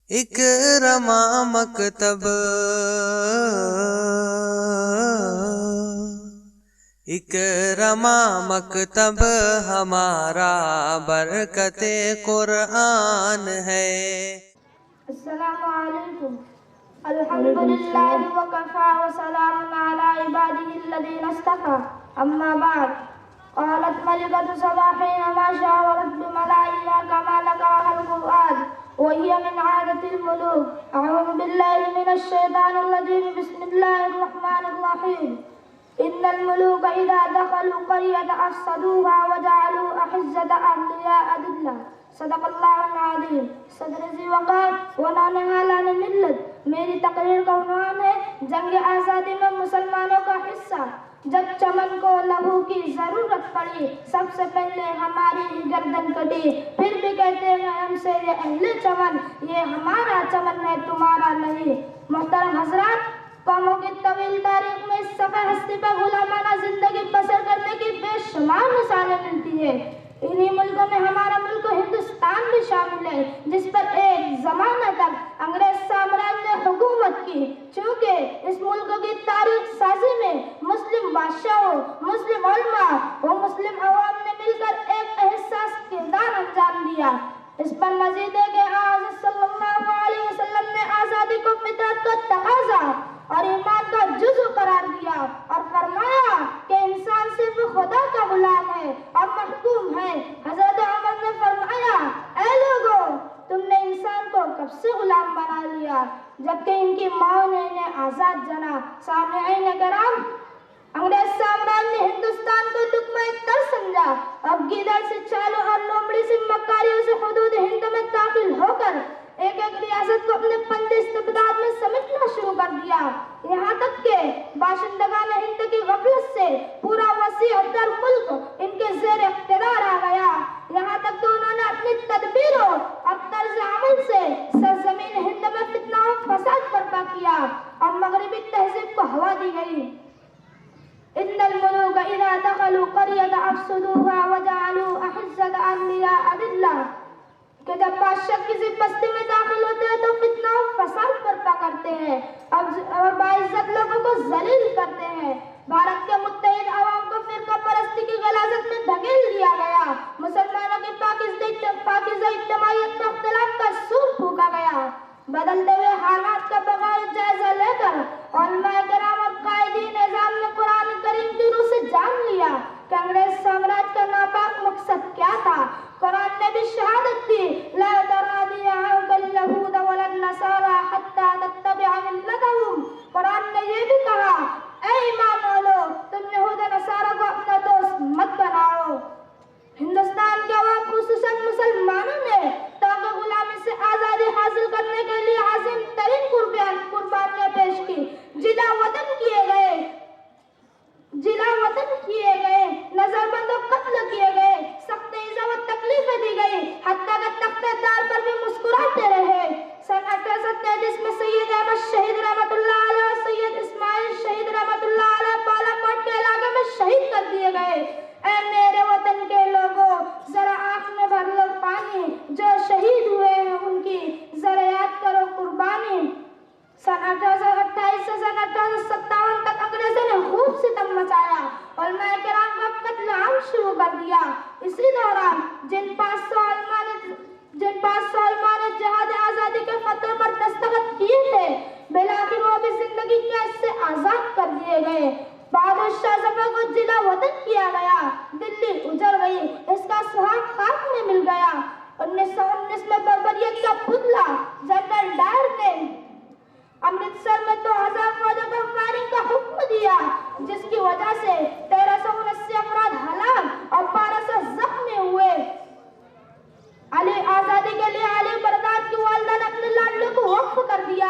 اکرما مکتب اکرما مکتب ہمارا برکت قرآن ہے۔ السلام علیکم۔ الحمدللہ وکفا وسلام علی عبادہ الذین اصطفی، اما بعد۔ قالت ملکۃ سبا حینما شاورت بملائها کما لقاها القرآن وهي من عادة الملوك۔ اعوذ باللہ من الشیطان الرجیم، بسم اللہ الرحمن الرحیم۔ ان الملوک اذا دخلوا قریۃ افسدوها وجعلوا اعزة اہلها اذلة۔ صدق اللہ العظیم۔ صدر ذی وقار ونان حالان ملت، میری تقریر کا عنوان ہے جنگ آزادی میں مسلمانوں کا حصہ۔ جب چمن کو لہو کی ضرورت پڑی، سب سے پہلے ہماری گردن کٹی، پھر بھی کہتے ہیں ہم سے یہ اہل چمن، یہ ہمارا چمن ہے تمہارا نہیں۔ محترم حضرات، قوموں کی طویل تاریخ میں اس صفحہ ہستی پر غلامانہ زندگی بسر کرنے کی بے شمار مثالیں ملتی ہیں۔ انہی ملکوں میں ہمارا ملک ہندوستان بھی شامل ہے، جس پر ایک زمانہ تک انگریز سامراج نے حکومت کی۔ چونکہ اس ملک کی تاریخ سازی میں مسلم بادشاہوں، مسلم علماء و مسلم عوام نے مل کر ایک حساس کردار انجام دیا۔ اس پر مزید ہے کہ حضرت صلی اللہ علیہ وسلم نے آزادی کو فطرت کا تقاضا اور ایمان کا جزو قرار دیا اور فرمایا کہ انسان صرف خدا کا غلام ہے اور محکوم ہے۔ حضرت عمر نے فرمایا، اے لوگوں، تم نے انسان کو کب سے غلام بنا لیا جبکہ ان کی ماں نے انہیں آزاد جانا۔ سامعین کرام، انگریز سامراج نے ہندوستان کو لقمہ تر سمجھا۔ اب گیدڑ سے چالو اور لومڑی سے مکاریوں سے حدود ہند میں داخل ہو کر ایک ایک ریاست کو اپنے پنجے استبداد میں سمیٹنا شروع کر دیا، یہاں تک کہ باشندگان ہند کی غفلت سے پورا وسیع تر ملک ان کے زیر اقتدار آ گیا، یہاں تک کہ انہوں نے اپنی تدبیروں اور طرز عمل سے سرزمین ہند میں فتنہ و فساد برپا کیا اور مغربی تہذیب کو ہوا دی گئی۔ ان الملوک اذا دخلوا قریۃ افسدوها وجعلوا اعزة اہلها اذلة، کہ جب بادشاہ کسی بستی میں داخل ہوتے ہیں تو فتنہ و فساد برپا کرتے ہیں اور باعزت لوگوں کو ذلیل کرتے ہیں۔ بھارت کے متحد عوام کو فرقہ پرستی کی غلاظت میں دھکیل دیا گیا، مسلمانوں کی پاکیزہ اجتماعیت میں اختلاف کا سور پھونکا گیا۔ بدلتے ہوئے حالات کا بغور جائزہ لے کر علماء کرام اور قائدین نظام نے قرآن کریم کی روح سے جان لیا کہ انگریز سامراج کا ناپاک مقصد کیا تھا۔ قرآن نے بھی شہادت دی، لا ترضى عنك اليهود ولا النصارى حتى تتبع ملتهم۔ قرآن نے یہ بھی کہا، اے ایمان والو، تم یہود و نصارہ کو اپنا دوست مت بناؤ۔ ہندوستان کے عوام خصوصاً مسلمانوں نے تاکہ غلامی سے آزادی حاصل کرنے کے لیے عظیم ترین قربانیاں پیش کی، جلا وطن کیے گئے، نظر بند و قتل کیے گئے، سخت ایذا و تکلیفیں دی گئی، حتیٰ کہ تختہ دار پر بھی مسکراتے رہے۔ سن 1833 میں سید احمد شہید رحمت اللہ علیہ اور سید اسماعیل شہید رحمت اللہ علیہ بالا کوٹ کے علاقے میں شہید کر دیے گئے۔ اے میرے وطن کے لوگوں، ذرا آنکھ میں بھر لو پانی، جو شہید ہوئے ہیں ان کی ذرا یاد کرو قربانی۔ سن 1828 سے سن 1857 تک انگریزوں نے خوب ستم مچایا، علماء کرام کا قتل عام شروع کر دیا۔ اسی دوران جن 500 علماء نے جہاد آزادی کے فتوے پر دستخط کیے تھے، بالآخر وہ بھی زندگی قید سے آزاد کر دیے گئے۔ بہادر شاہ ظفر کو جلا وطن کیا گیا، دلی اجڑ گئی، اس کا سہاگ خاک میں مل گیا۔ 1919 میں بربریت کا پتلا جنرل ڈائر نے امرتسر میں 2000 فوجوں پر فائرنگ کا حکم دیا، جس کی وجہ سے 1379 افراد ہلاک اور 1200 زخمی ہوئے۔ آزادی کے لیے علی برداد کی والدہ نے اپنے لاڈلے کو وقف کر دیا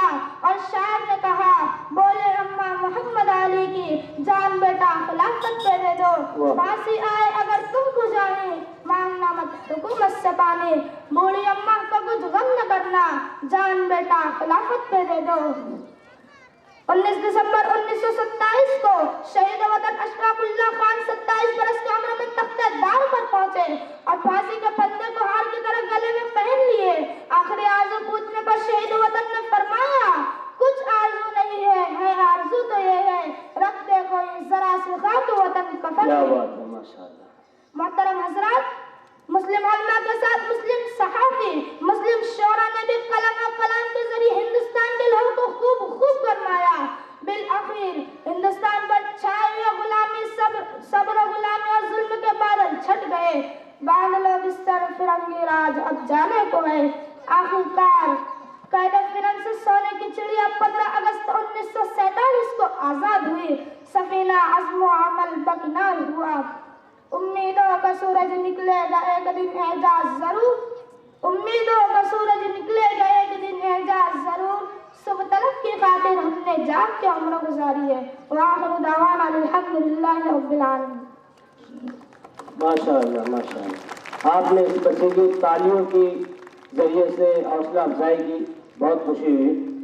اور شاعر نے کہا، بولے اماں محمد علی کی جان بیٹا خلافت پہ دے دو، پھانسی آئے اگر تم کو جائیں، مانگنا مت حکومت سے پانی، بوڑھی اماں کا کچھ غم نہ کرنا، جان بیٹا خلافت پہ دے دو۔ 19 دسمبر 1927 کو شہید وطن اشفاق اللہ خان 27 برس کی عمر میں تختہ دار پر پہنچے اور پھانسی کے پھندے کو ہار کی طرح گلے میں پہن لیے۔ آخری آرزو پوچھنے پر شہید آزاد ہوئے، سفینہ عزم و عمل بکنار ہوا۔ امیدوں کا سورج نکلے گا ایک دن اعجاز ضرور، امیدوں کا سورج نکلے گا ایک دن اعجاز ضرور، صبح طلب کی خاطر ہم نے جاگ کے عمر گزاری ہے۔ وآخر دعوانا الحمدللہ رب العالمین۔ ماشاءاللہ ماشاءاللہ، آپ نے اس بچے کی تالیوں کی ذریعے سے حوصلہ افزائی کی، بہت خوشی ہوئی۔